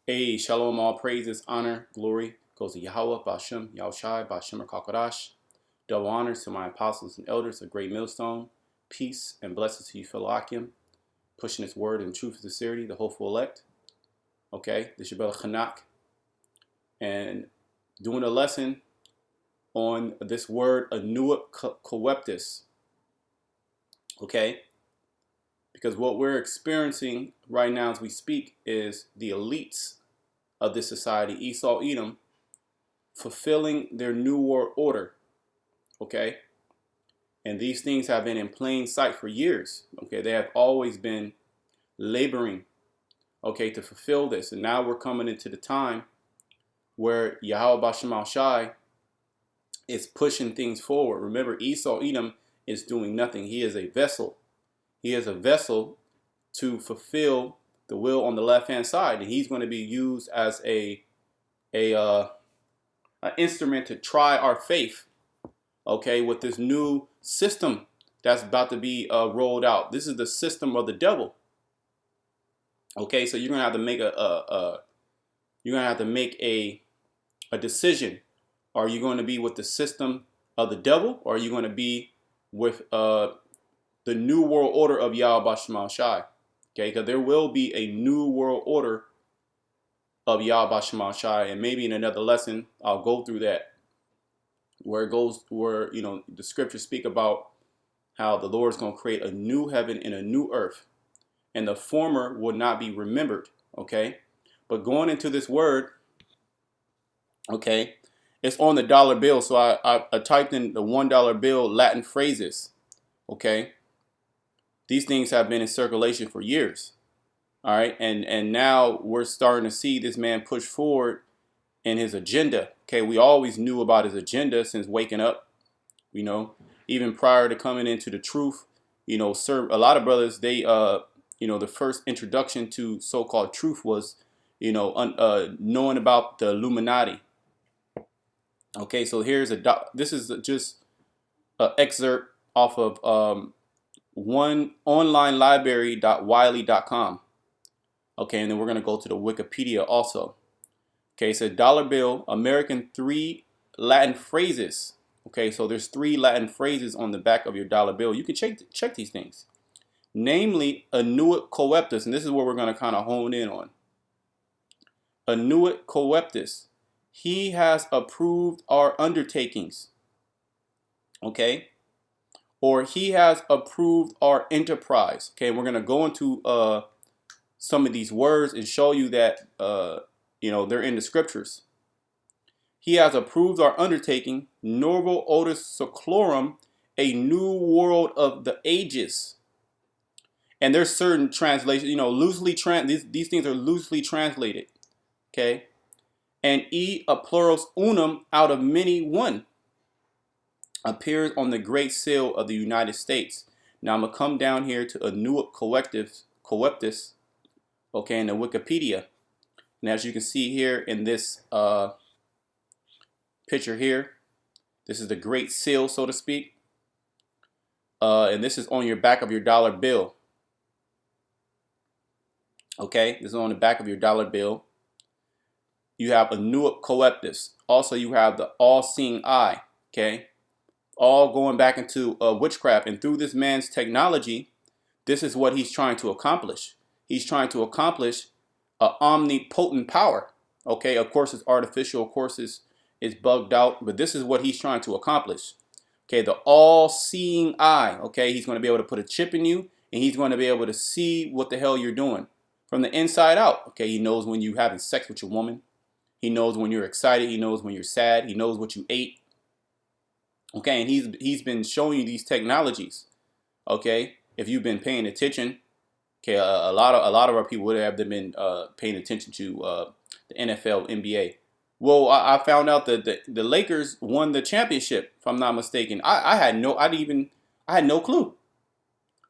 Hey, shalom, all praises, honor, glory goes to Yahweh, Bashem, Yahushai, Bashem, Kakadash. Double honors to my apostles and elders, a great millstone. Peace and blessings to you, fellow Akim, pushing this word in truth and sincerity, the hopeful elect. Okay, this is your brother Hanak, and doing a lesson on this word, Anuit Coeptus. Okay, because what we're experiencing right now as we speak is the elites of this society, Esau, Edom, fulfilling their new world order. Okay, and these things have been in plain sight for years. Okay, they have always been laboring, okay, to fulfill this. And now we're coming into the time where Yahweh Bashem Shai is pushing things forward. Remember, Esau Edom is doing nothing. He is a vessel. He is a vessel to fulfill the will on the left hand side, and he's going to be used as an instrument to try our faith. Okay, with this new system that's about to be rolled out. This is the system of the devil. Okay, so you're gonna have to make a decision. Are you going to be with the system of the devil, or are you going to be with the new world order of Yahweh Bashem Shai? Okay, because there will be a new world order of Yahweh Bashem Shai, and maybe in another lesson I'll go through that, where the scriptures speak about how the Lord is going to create a new heaven and a new earth, and the former will not be remembered. Okay, but going into this word, okay, it's on the dollar bill, so I typed in the $1 bill Latin phrases. Okay, these things have been in circulation for years. All right, and now we're starting to see this man push forward in his agenda. Okay, we always knew about his agenda since waking up. Even prior to coming into the truth. Sir, a lot of brothers, they the first introduction to so-called truth was knowing about the Illuminati. Okay, so this is just an excerpt off of one online library.wiley.com. Okay, and then we're going to go to the Wikipedia also. Okay, it said dollar bill, American 3 Latin phrases. Okay, so there's 3 Latin phrases on the back of your dollar bill. You can check these things. Namely, Anuit Coeptus, and this is what we're going to kind of hone in on. Anuit Coeptus. He has approved our undertakings. Okay? Or he has approved our enterprise. Okay, we're going to go into some of these words and show you that they're in the scriptures. He has approved our undertaking, Novo Otis Seclorum, a new world of the ages. And there's certain translations, these things are loosely translated. Okay? And a plurals unum, out of many one, appears on the Great Seal of the United States. Now I'm going to come down here to Anuit Coeptus, okay, in the Wikipedia. And as you can see here in this picture here, this is the Great Seal, so to speak. And this is on your back of your dollar bill. Okay, this is on the back of your dollar bill. You have Anuit Coeptus. Also, you have the all-seeing eye. Okay, all going back into witchcraft. And through this man's technology, this is what he's trying to accomplish. He's trying to accomplish an omnipotent power. Okay, of course it's artificial. Of course it's bugged out. But this is what he's trying to accomplish. Okay, the all-seeing eye. Okay, he's going to be able to put a chip in you, and he's going to be able to see what the hell you're doing from the inside out. Okay, he knows when you're having sex with your woman. He knows when you're excited. He knows when you're sad. He knows what you ate. Okay, and he's been showing you these technologies. Okay, if you've been paying attention, okay, a lot of our people would have been paying attention to the NFL, NBA. Well, I found out that the Lakers won the championship, if I'm not mistaken. I had no clue.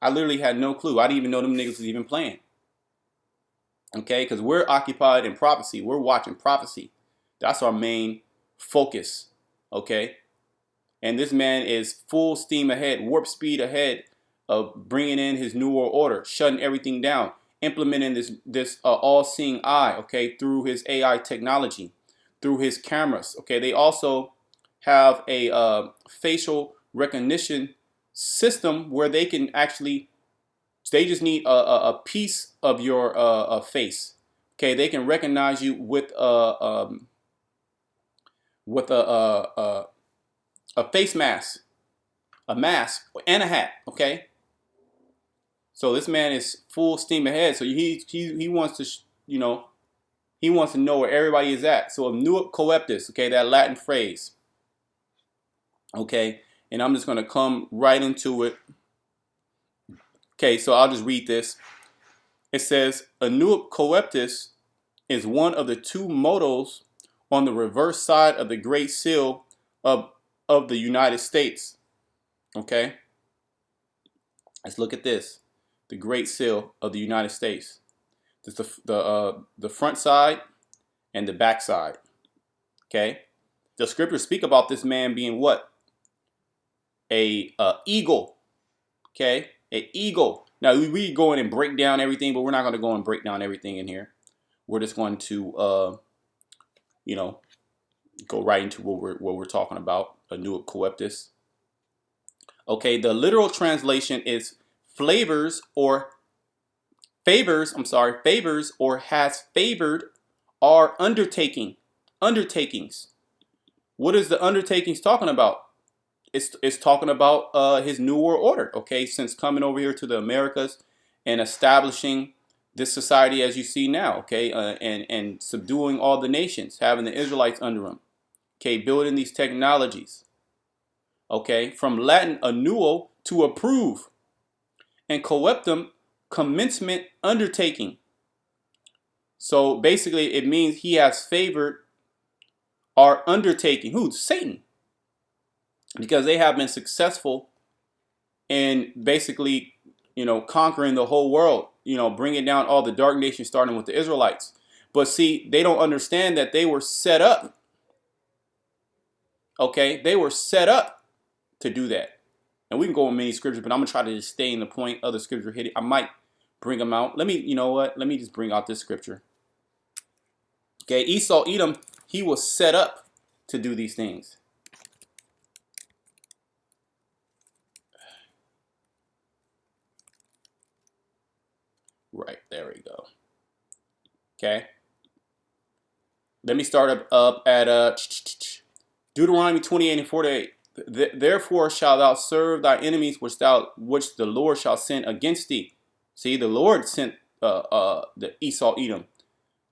I literally had no clue. I didn't even know them niggas was even playing. Okay, because we're occupied in prophecy. We're watching prophecy. That's our main focus. Okay, and this man is full steam ahead, warp speed ahead of bringing in his new world order, shutting everything down. implementing this all-seeing eye, okay, through his AI technology, through his cameras. Okay, they also have a facial recognition system where they can actually, they just need a piece of your face. Okay, they can recognize you with a face mask, a mask, and a hat. Okay, so this man is full steam ahead. So he wants to, he wants to know where everybody is at. So nuit coeptis, okay, that Latin phrase. Okay, and I'm just gonna come right into it. Okay, so I'll just read this. It says, a nuit coeptis is one of the two mottos on the reverse side of the Great Seal of the United States. Okay, let's look at this. The Great Seal of the United States. This is the front side and the back side. Okay, the scriptures speak about this man being what? A eagle. Okay, an eagle. Now we go in and break down everything, but we're not going to go and break down everything in here. We're just going to go right into what we're talking about. A nuit coeptis. Okay, the literal translation is favors or has favored are undertakings. What is the undertakings talking about? It's talking about his New World Order, okay, since coming over here to the Americas and establishing this society as you see now, okay, and subduing all the nations, having the Israelites under him, okay, building these technologies, okay, from Latin annuo, to approve, and coeptum, commencement, undertaking. So basically it means he has favored our undertaking. Who? Satan. Because they have been successful in basically, conquering the whole world, bringing down all the dark nations, starting with the Israelites. But see, they don't understand that they were set up. Okay, they were set up to do that. And we can go in many scriptures, but I'm going to try to just stay in the point of the scripture hitting. I might bring them out. Let me, Let me just bring out this scripture. Okay, Esau, Edom, he was set up to do these things. Right, there we go. Okay. Let me start up at Deuteronomy 28 and 48. Therefore shalt thou serve thy enemies which the Lord shall send against thee. See, the Lord sent the Esau, Edom.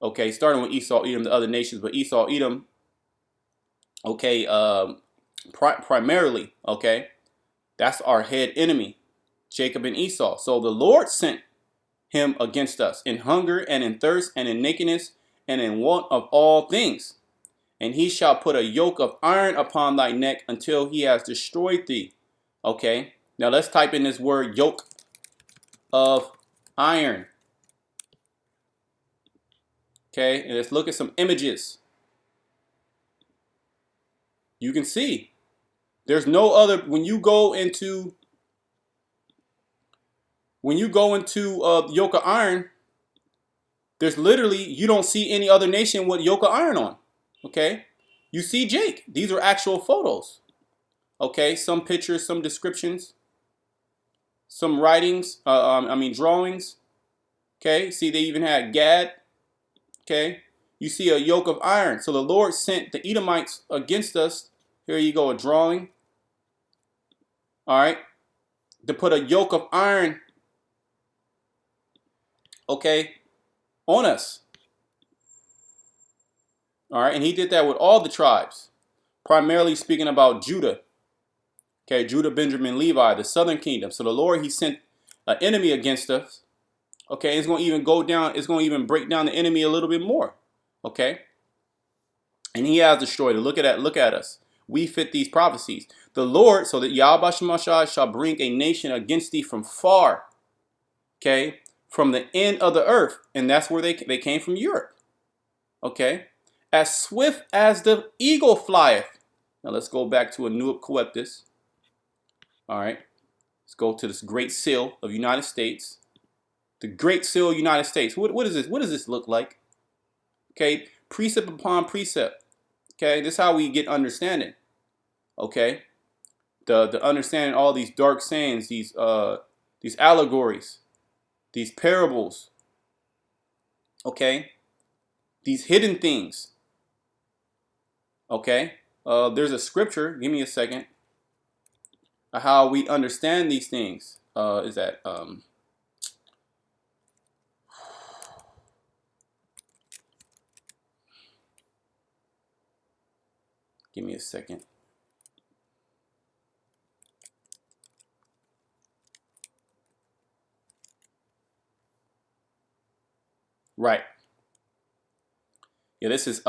Okay, starting with Esau, Edom, the other nations, but Esau, Edom, okay, primarily, okay, that's our head enemy, Jacob and Esau. So the Lord sent him against us in hunger and in thirst and in nakedness and in want of all things. And he shall put a yoke of iron upon thy neck until he has destroyed thee. Okay, now let's type in this word yoke of iron. Okay, and let's look at some images. You can see there's no other, when you go into yoke of iron, there's literally, you don't see any other nation with yoke of iron on. Okay, you see Jake. These are actual photos. Okay, some pictures, some descriptions, some writings, drawings. Okay, see, they even had Gad. Okay, you see a yoke of iron. So the Lord sent the Edomites against us. Here you go, a drawing. All right, to put a yoke of iron, okay, on us. All right, and he did that with all the tribes, primarily speaking about Judah. Okay, Judah, Benjamin, Levi, the southern kingdom. So the Lord, he sent an enemy against us. Okay, it's going to even go down, it's going to even break down the enemy a little bit more. Okay, and he has destroyed it. Look at us. We fit these prophecies. The Lord, so that Yahweh Shemashah shall bring a nation against thee from far. Okay, from the end of the earth. And that's where they came from, Europe. Okay, as swift as the eagle flieth. Now let's go back to a nuit coeptis. All right, let's go to this great seal of United States. The Great Seal of the United States. What is this? What does this look like? Okay, precept upon precept. Okay, this is how we get understanding. Okay, the understanding all these dark sayings, these allegories, these parables. Okay, these hidden things. Okay, there's a scripture. Give me a second. How we understand these things is that give me a second. Right. Yeah, this is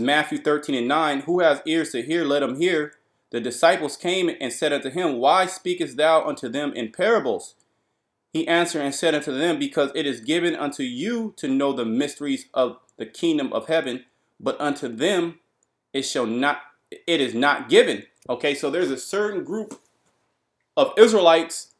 Matthew 13:9. Who has ears to hear, let him hear. The disciples came and said unto him, Why speakest thou unto them in parables? He answered and said unto them, Because it is given unto you to know the mysteries of the kingdom of heaven, but unto them it is not given. Okay, so there's a certain group of Israelites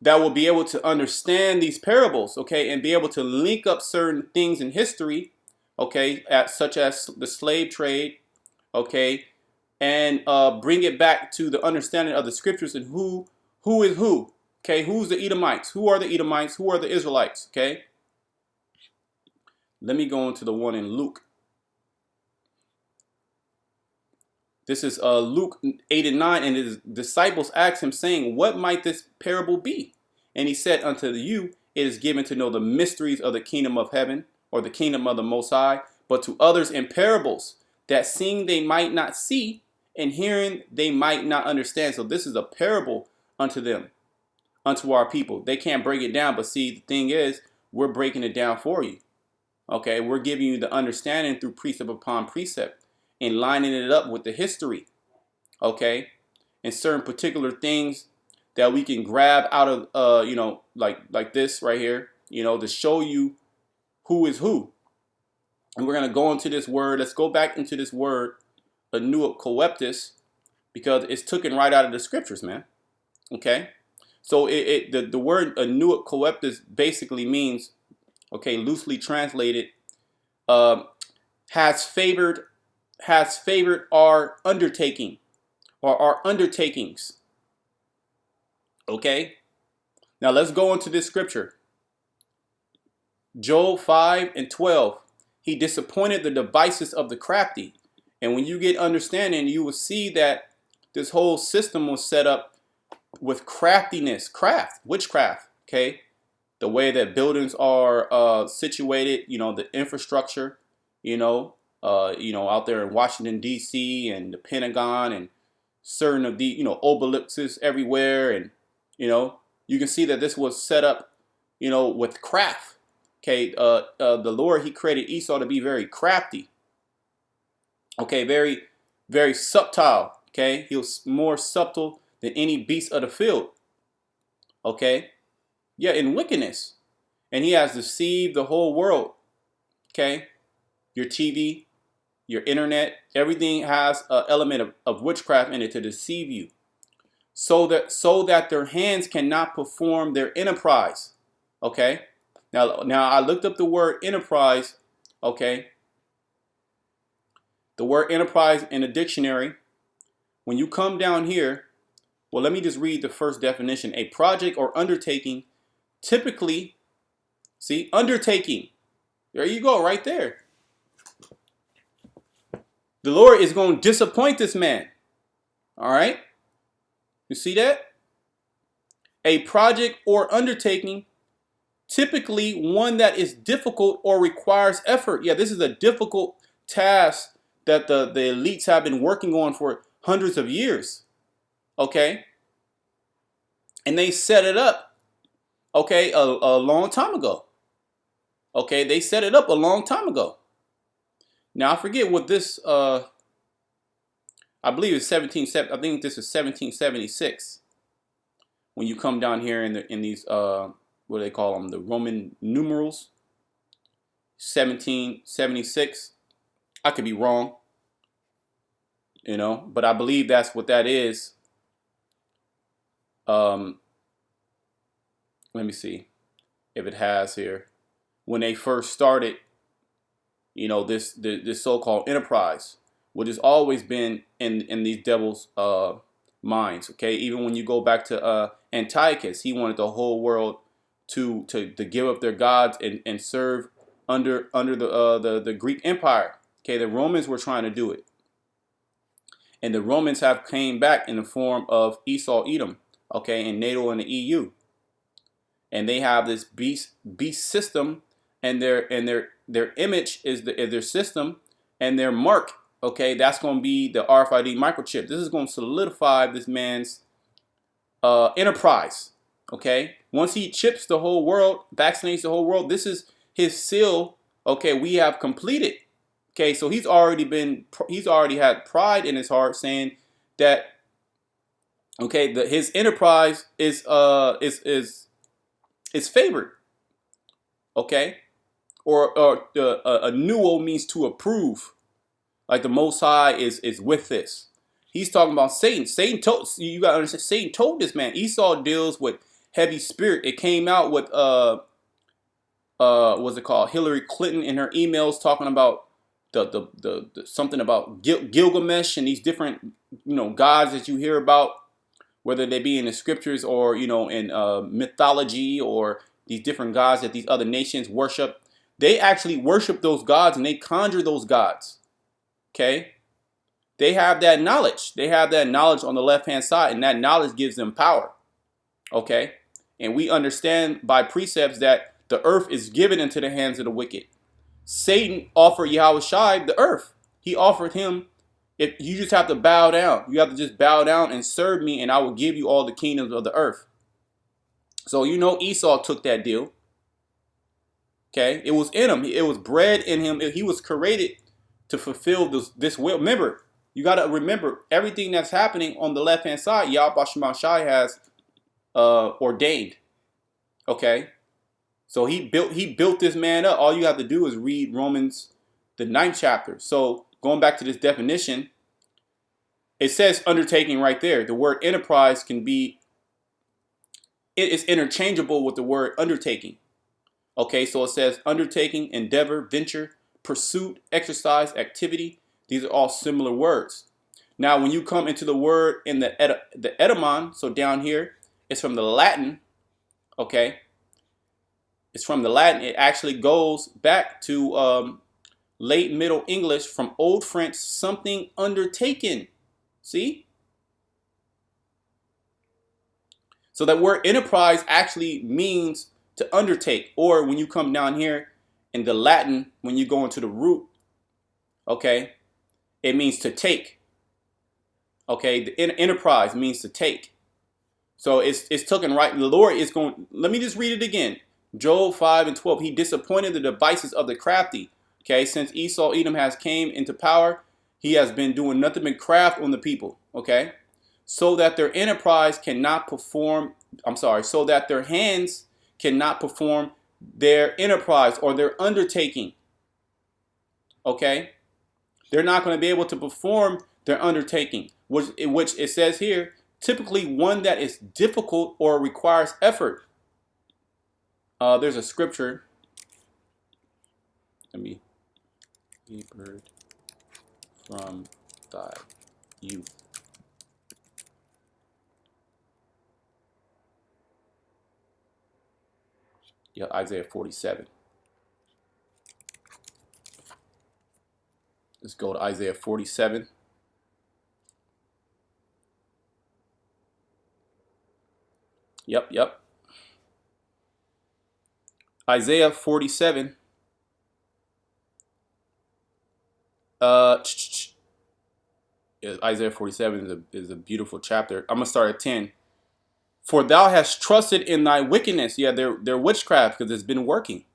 that will be able to understand these parables, okay, and be able to link up certain things in history, okay, such as the slave trade, okay, and bring it back to the understanding of the scriptures and who is who, okay, who's the Edomites, who are the Edomites, who are the Israelites, okay. Let me go into the one in Luke. This is Luke 8:9, and his disciples asked him, saying, What might this parable be? And he said, Unto you it is given to know the mysteries of the kingdom of heaven, or the kingdom of the Most High, but to others in parables, that seeing they might not see, and hearing they might not understand. So this is a parable unto them, unto our people. They can't break it down, but see, the thing is, we're breaking it down for you. Okay, we're giving you the understanding through precept upon precept and lining it up with the history. Okay, and certain particular things that we can grab out of, like this right here, to show you who is who. And we're going to go into this word. Let's go back into this word, anuop coeptus, because it's taken right out of the scriptures, man. Okay, so the word anuop coeptus basically means, okay, loosely translated, has favored our undertaking or our undertakings. Okay, now let's go into this scripture. Job 5:12. He disappointed the devices of the crafty. And when you get understanding, you will see that this whole system was set up with craftiness, witchcraft. Okay, the way that buildings are situated, the infrastructure, out there in Washington D.C. and the Pentagon and certain of the obelisks everywhere, and you can see that this was set up, with craft. Okay, the Lord, He created Esau to be very crafty. Okay, very, very subtle. Okay, he was more subtle than any beast of the field. Okay, yeah, in wickedness, and he has deceived the whole world. Okay, your TV, your internet, everything has an element of witchcraft in it to deceive you, so that their hands cannot perform their enterprise. Okay. Now I looked up the word enterprise, okay? The word enterprise in a dictionary. When you come down here, well, let me just read the first definition. A project or undertaking, typically, see, undertaking. There you go, right there. The Lord is going to disappoint this man. All right? You see that? A project or undertaking, typically one that is difficult or requires effort. Yeah, this is a difficult task that the elites have been working on for hundreds of years. Okay? And they set it up, okay, a long time ago. Okay, they set it up a long time ago. Now I forget what this I believe it's 1776. When you come down here in these what do they call them? The Roman numerals. 1776. I could be wrong. But I believe that's what that is. Um, let me see if it has here. When they first started, this so-called enterprise, which has always been in these devils' minds. Okay, even when you go back to Antiochus, he wanted the whole world to give up their gods and serve under the Greek Empire. Okay, the Romans were trying to do it, and the Romans have came back in the form of Esau, Edom. Okay, and NATO and the EU, and they have this beast system, and their image is their system, and their mark. Okay, that's going to be the RFID microchip. This is going to solidify this man's enterprise. Okay, once he chips the whole world, vaccinates the whole world, this is his seal. Okay, we have completed. Okay, so he's already had pride in his heart, saying that okay, his enterprise is favored. Okay, or a nuo means to approve. Like the Most High is with this. He's talking about Satan. Satan told you gotta understand. Satan told this man. Esau deals with heavy spirit. It came out with what's it called? Hillary Clinton in her emails talking about the something about Gilgamesh and these different gods that you hear about, whether they be in the scriptures or in mythology, or these different gods that these other nations worship. They actually worship those gods and they conjure those gods. Okay, they have that knowledge. They have that knowledge on the left-hand side, and that knowledge gives them power. Okay, and we understand by precepts that the earth is given into the hands of the wicked. Satan offered Yahweh Shai the earth. He offered him, if you just have to bow down, you have to just bow down and serve me, and I will give you all the kingdoms of the earth. So Esau took that deal. Okay, it was in him. It was bred in him. He was created to fulfill this will. Remember, you got to remember everything that's happening on the left hand side. Yahweh Shai has ordained. Okay, so he built this man up. All you have to do is read Romans, the 9th chapter. So going back to this definition, it says undertaking right there. The word enterprise it is interchangeable with the word undertaking. Okay, so it says undertaking, endeavor, venture, pursuit, exercise, activity. These are all similar words. Now, when you come into the word in the etymon, so down here, it's from the Latin. Okay, it's from the Latin. It actually goes back to late Middle English, from Old French, something undertaken. See? So that word enterprise actually means to undertake. Or when you come down here in the Latin, when you go into the root, okay, it means to take. Okay, the enterprise means to take. So it's taken right. The Lord is going, let me just read it again. Job 5:12. He disappointed the devices of the crafty. Okay, since Esau, Edom has came into power, he has been doing nothing but craft on the people. Okay, so that their enterprise cannot perform. So that their hands cannot perform their enterprise or their undertaking. Okay, they're not going to be able to perform their undertaking, which it says here, typically one that is difficult or requires effort. There's a scripture. Let me be bird from thy youth. Yeah, Isaiah 47. Let's go to Isaiah 47. Yep. Isaiah 47. Isaiah 47 is a beautiful chapter. I'm going to start at 10. For thou hast trusted in thy wickedness. Yeah, they're witchcraft because it's been working.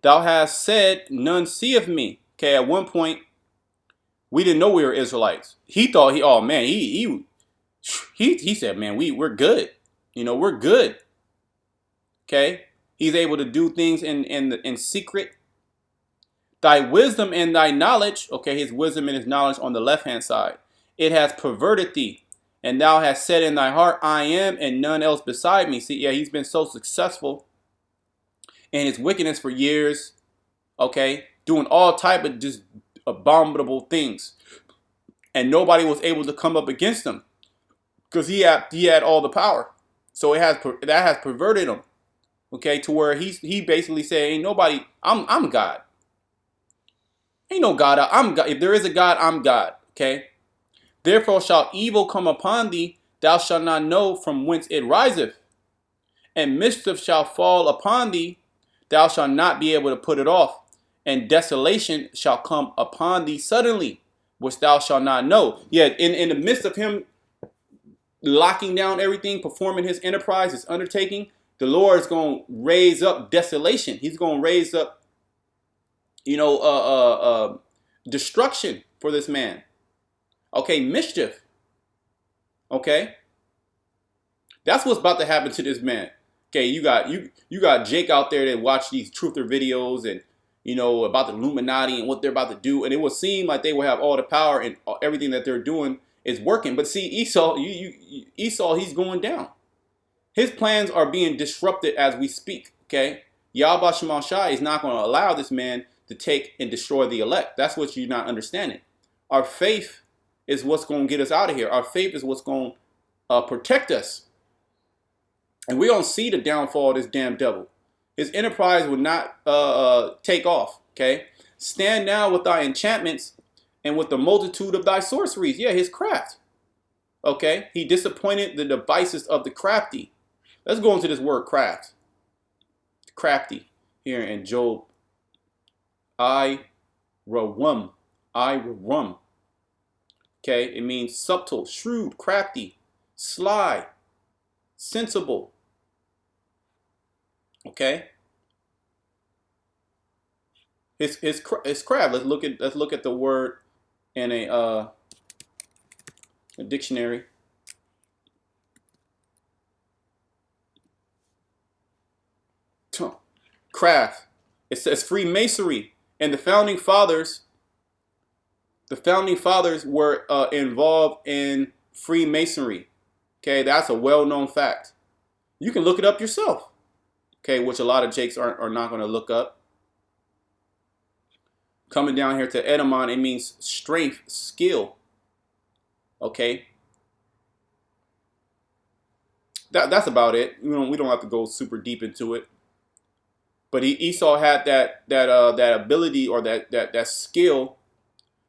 Thou hast said, none seeth me. Okay, at one point, we didn't know we were Israelites. He thought he said, man, we're good. We're good. Okay, he's able to do things in secret. Thy wisdom and thy knowledge. Okay, his wisdom and his knowledge on the left hand side. It has perverted thee, And thou hast said in thy heart, I am, and none else beside me. See, yeah, he's been so successful in his wickedness for years, okay, doing all type of just abominable things. And nobody was able to come up against him because he had all the power. So that has perverted him, okay, to where he basically said, ain't nobody, I'm God. Ain't no God, I'm God. If there is a God, I'm God, okay? Therefore shall evil come upon thee, thou shalt not know from whence it riseth. And mischief shall fall upon thee, thou shalt not be able to put it off. And desolation shall come upon thee suddenly, which thou shalt not know. Yeah, in the midst of him locking down everything, performing his enterprise, his undertaking, the Lord is going to raise up desolation. He's going to raise up, destruction for this man. Okay, mischief. Okay, that's what's about to happen to this man. Okay, you got Jake out there that watch these truther videos and about the Illuminati and what they're about to do, and it will seem like they will have all the power and everything that they're doing is working. But see, Esau, Esau, he's going down. His plans are being disrupted as we speak. Okay, Yahweh Shema Shai is not going to allow this man to take and destroy the elect. That's what you're not understanding. Our faith is what's going to get us out of here. Our faith is what's going to protect us. And we don't see the downfall of this damn devil. His enterprise will not take off. Okay, stand now with thy enchantments and with the multitude of thy sorceries. Yeah, his craft. Okay, he disappointed the devices of the crafty. Let's go into this word craft. Crafty here in Job. I rawum. Okay, it means subtle, shrewd, crafty, sly, sensible. Okay, his craft. Let's look at the word in a dictionary. Craft. It says Freemasonry, and the founding fathers were involved in Freemasonry. Okay, that's a well-known fact. You can look it up yourself. Okay, which a lot of Jakes are not going to look up. Coming down here to Edamon, it means strength, skill. Okay, that's about it. We don't have to go super deep into it. But Esau had that ability or that skill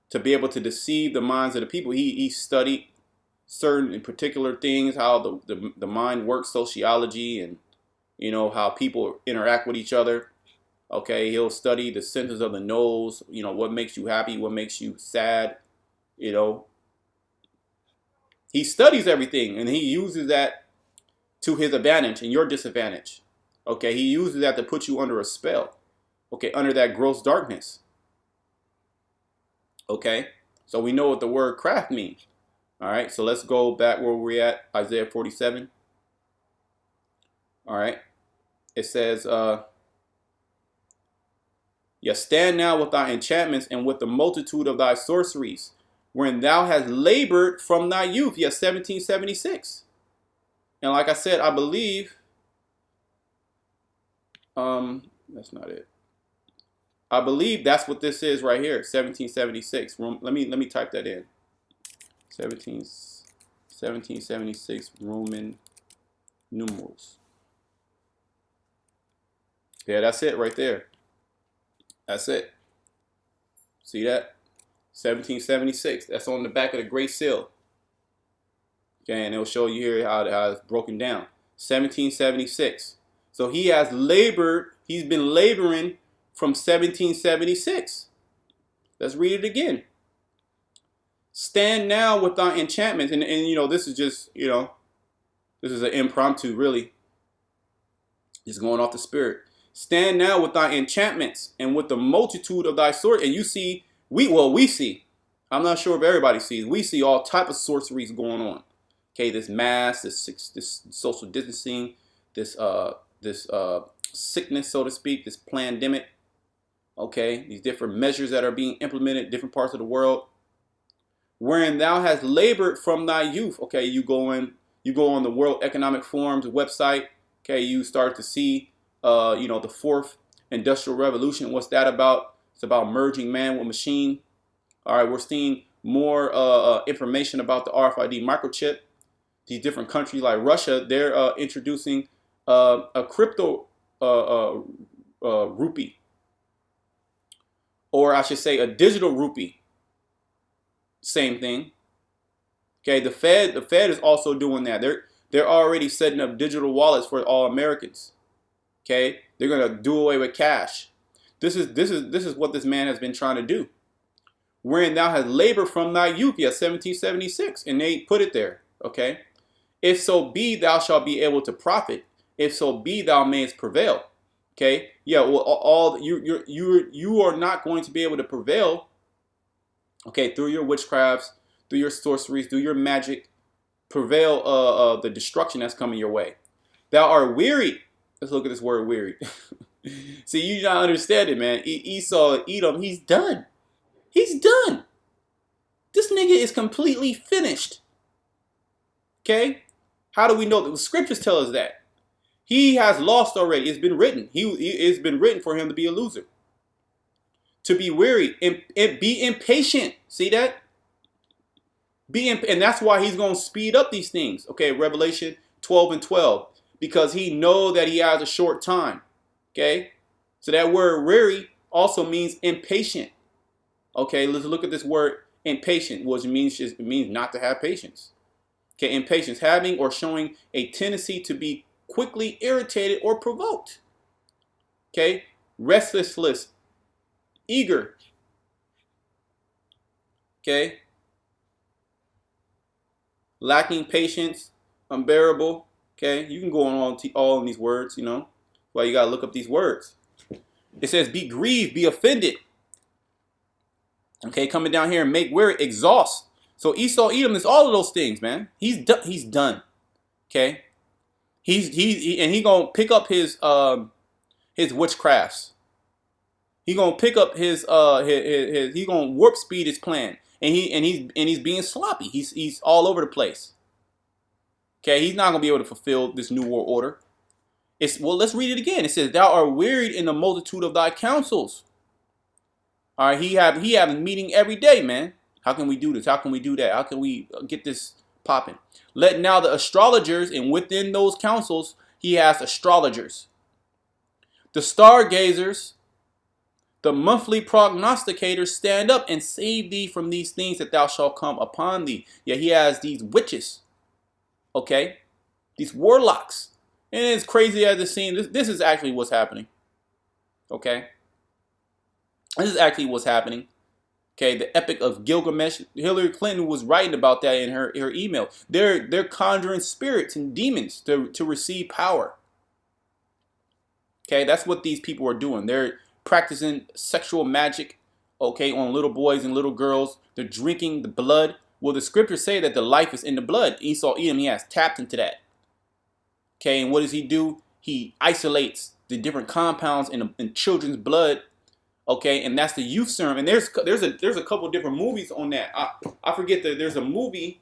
to be able to deceive the minds of the people. He studied certain and particular things, how the mind works, sociology, and how people interact with each other. Okay, he'll study the centers of the nose. What makes you happy, what makes you sad. He studies everything, and he uses that to his advantage and your disadvantage. Okay, he uses that to put you under a spell. Okay, under that gross darkness. Okay, so we know what the word craft means. All right, so let's go back where we're at, Isaiah 47. All right, it says, stand now with thy enchantments and with the multitude of thy sorceries, wherein thou hast labored from thy youth. 1776. And like I said, I believe, that's not it. I believe that's what this is right here, 1776. Let me type that in. 1776 Roman numerals. Yeah, that's it right there. That's it. See that? 1776. That's on the back of the Great Seal. Okay, and it'll show you here how it's broken down. 1776. So he has labored. He's been laboring from 1776. Let's read it again. Stand now with thy enchantments. And this is just, this is an impromptu, really. Just going off the spirit. Stand now with thy enchantments and with the multitude of thy sword. And you see, we see. I'm not sure if everybody sees. We see all type of sorceries going on. Okay, this mask, this social distancing, this sickness, so to speak, this pandemic. Okay, these different measures that are being implemented in different parts of the world. wherein thou hast labored from thy youth. Okay, you go on the World Economic Forum's website. Okay, you start to see, the fourth industrial revolution. What's that about? It's about merging man with machine. All right, we're seeing more information about the RFID microchip. These different countries like Russia, they're introducing a crypto rupee, or I should say a digital rupee. Same thing. Okay, the Fed is also doing that. They're already setting up digital wallets for all Americans. Okay, they're gonna do away with cash. This is what this man has been trying to do. Wherein thou hast labored from thy youth, yeah, 1776, and they put it there. Okay, if so be thou shalt be able to profit, if so be thou mayest prevail. Okay, yeah, well, all you are not going to be able to prevail. Okay, through your witchcrafts, through your sorceries, through your magic, prevail the destruction that's coming your way. Thou art wearied. Let's look at this word wearied. See, you don't understand it, man. Esau, Edom, he's done. He's done. This nigga is completely finished. Okay? How do we know that? The scriptures tell us that. He has lost already. It's been written. It's been written for him to be a loser. To be weary and be impatient. See that? And that's why he's going to speed up these things. Okay, Revelation 12:12. Because he know that he has a short time. Okay? So that word weary also means impatient. Okay, let's look at this word impatient, which means not to have patience. Okay, impatience, having or showing a tendency to be quickly irritated or provoked. Okay, restless, eager. Okay, lacking patience, unbearable. Okay, you can go on all in these words, Well, you got to look up these words. It says, be grieved, be offended. Okay, coming down here and make weary, exhaust. So Esau, Edom is all of those things, man. He's done. Okay, he's gonna pick up his witchcrafts. He's gonna pick up his he's gonna warp speed his plan, and he's being sloppy. He's all over the place. Okay, he's not gonna be able to fulfill this new world order. Let's read it again. It says, "Thou art wearied in the multitude of thy counsels." All right, he have a meeting every day, man. How can we do this? How can we do that? How can we get this popping? Let now the astrologers, and within those councils, he has astrologers, the stargazers, the monthly prognosticators stand up and save thee from these things that thou shalt come upon thee. Yeah, he has these witches, okay, these warlocks, and it's crazy as it seems. This is actually what's happening, okay. This is actually what's happening. Okay, the Epic of Gilgamesh. Hillary Clinton was writing about that in her email. They're conjuring spirits and demons to receive power. Okay, that's what these people are doing. They're practicing sexual magic, okay, on little boys and little girls. They're drinking the blood. Well, the scriptures say that the life is in the blood. Esau, Edom, he has tapped into that. Okay, and what does he do? He isolates the different compounds in children's blood. Okay, and that's the youth serum. And there's a couple different movies on that. I forget that there's a movie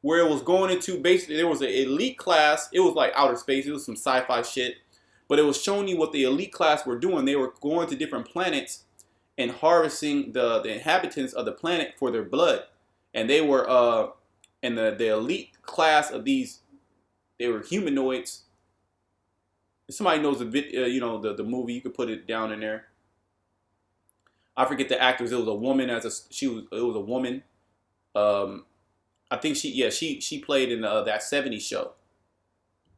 where it was going into, basically there was an elite class. It was like outer space. It was some sci-fi shit. But it was showing you what the elite class were doing. They were going to different planets and harvesting the inhabitants of the planet for their blood. And they were and the elite class of these, they were humanoids. If somebody knows the movie, you could put it down in there. I forget the actors. It was a woman it was a woman. I think she played in that 70s show,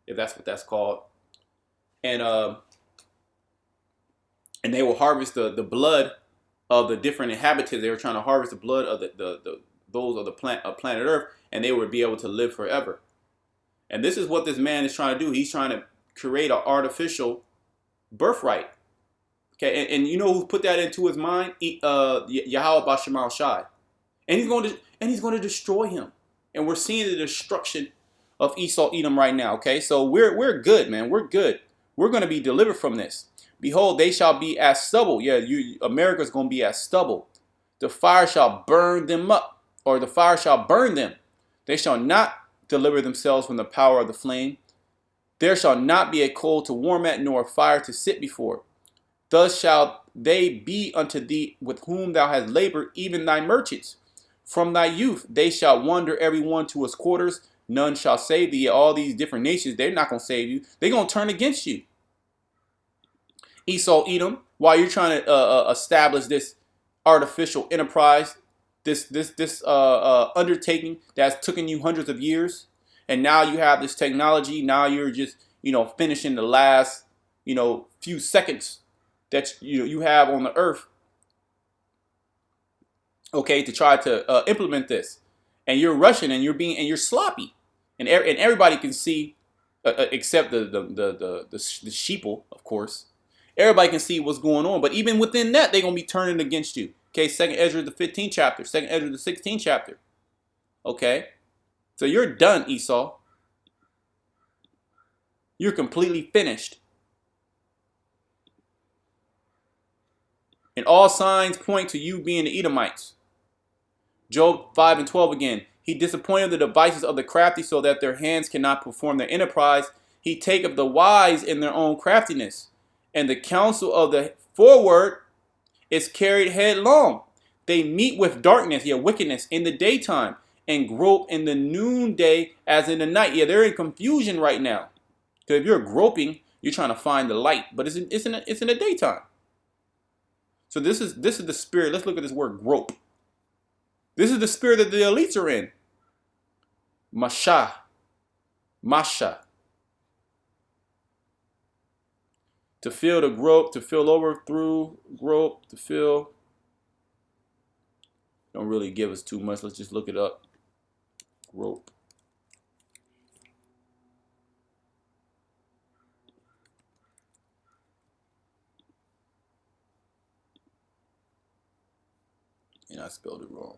if that's what that's called. And they will harvest the blood of the different inhabitants. They were trying to harvest the blood of those of the planet Earth, and they would be able to live forever. And this is what this man is trying to do. He's trying to create an artificial birthright. Okay, and you know who put that into his mind? Yahweh Bashemal Shai, and he's going to destroy him. And we're seeing the destruction of Esau, Edom right now. Okay, so we're good, man. We're good. We're going to be delivered from this. Behold, they shall be as stubble. Yeah, America's going to be as stubble. The fire shall burn them up. or the fire shall burn them. They shall not deliver themselves from the power of the flame. There shall not be a coal to warm at, nor a fire to sit before. Thus shall they be unto thee with whom thou hast labored, even thy merchants. From thy youth they shall wander every one to his quarters. None shall save thee. All these different nations, they're not going to save you. They're going to turn against you. Esau, Edom, while you're trying to establish this artificial enterprise, this undertaking that's taken you hundreds of years, and now you have this technology. Now you're just finishing the last few seconds that you have on the earth, okay, to try to implement this, and you're rushing and you're sloppy, and everybody can see, except the sheeple, of course. Everybody can see what's going on, but even within that, they're gonna be turning against you. Okay, 2nd Ezra the 15th chapter, 2nd Ezra the 16th chapter. Okay, so you're done, Esau. You're completely finished. And all signs point to you being the Edomites. Job 5 and 12 again. He disappointed the devices of the crafty so that their hands cannot perform their enterprise. He taketh the wise in their own craftiness. And the counsel of the forward is carried headlong. They meet with darkness, wickedness in the daytime, and grope in the noonday as in the night. Yeah, they're in confusion right now. Because if you're groping, you're trying to find the light, but it's in the daytime. So this is the spirit. Let's look at this word grope. This is the spirit that the elites are in. Masha. To feel, to grope, to feel over, through, grope, to feel. Don't really give us too much. Let's just look it up. Grope. And I spelled it wrong.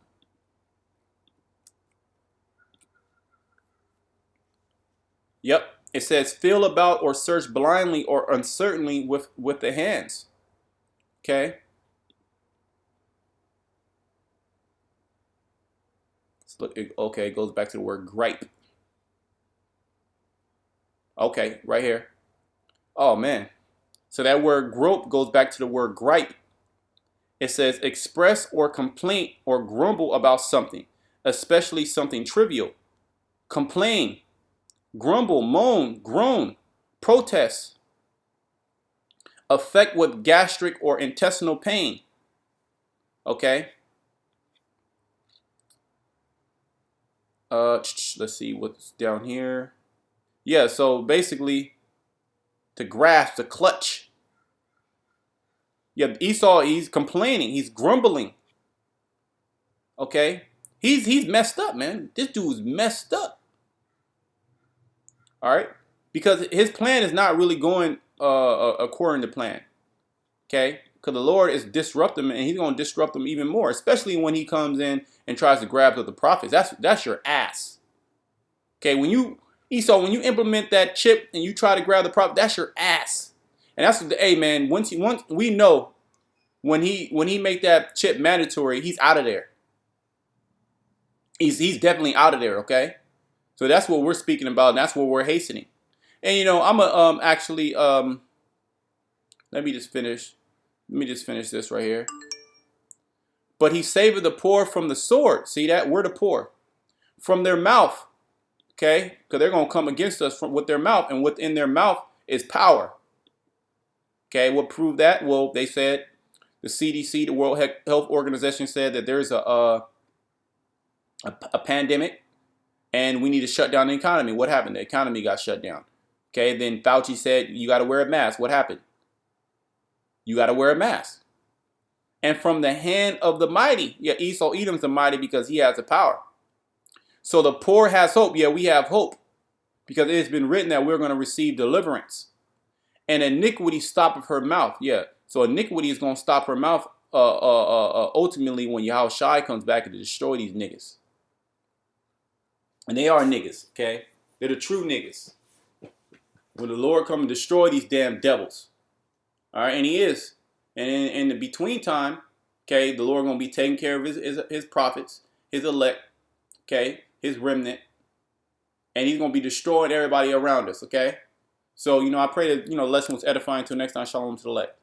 Yep. It says feel about or search blindly or uncertainly with the hands. Okay. Let's look. Okay, it goes back to the word gripe. Okay, right here. Oh man. So that word grope goes back to the word gripe. It says express or complain or grumble about something, especially something trivial. Complain, grumble, moan, groan, protest. Affect with gastric or intestinal pain. Okay. Let's see what's down here. Yeah, so basically to grasp, to clutch. Yeah, Esau, he's complaining, he's grumbling. Okay? He's messed up, man. This dude's messed up. All right? Because his plan is not really going according to plan. Okay? Because the Lord is disrupting him, and he's going to disrupt him even more, especially when he comes in and tries to grab the prophets. That's your ass. Okay? Esau, when you implement that chip and you try to grab the prophet, that's your ass. And that's what hey man, once we know when he make that chip mandatory, he's out of there. He's definitely out of there, okay? So that's what we're speaking about, and that's what we're hastening. And I'm a actually let me just finish this right here. But he saved the poor from the sword. See that? We're the poor. From their mouth. Okay? Because they're going to come against us with their mouth, and within their mouth is power. Okay, what proved that? Well, they said the CDC, the World Health Organization, said that there's a pandemic and we need to shut down the economy. What happened? The economy got shut down. Okay, then Fauci said you got to wear a mask. What happened? You got to wear a mask. And from the hand of the mighty, yeah, Esau Edom's the mighty because he has the power. So the poor has hope. Yeah, we have hope because it has been written that we're going to receive deliverance. And iniquity stoppeth her mouth. Yeah. So iniquity is going to stop her mouth ultimately when Yahushua comes back to destroy these niggas. And they are niggas, okay? They're the true niggas. When the Lord come and destroy these damn devils. All right, and he is. And in the between time, okay, the Lord going to be taking care of his prophets. his elect, okay, his remnant, and he's going to be destroying everybody around us, okay? So, I pray that, the lesson was edifying. Until next time, shalom to the elect.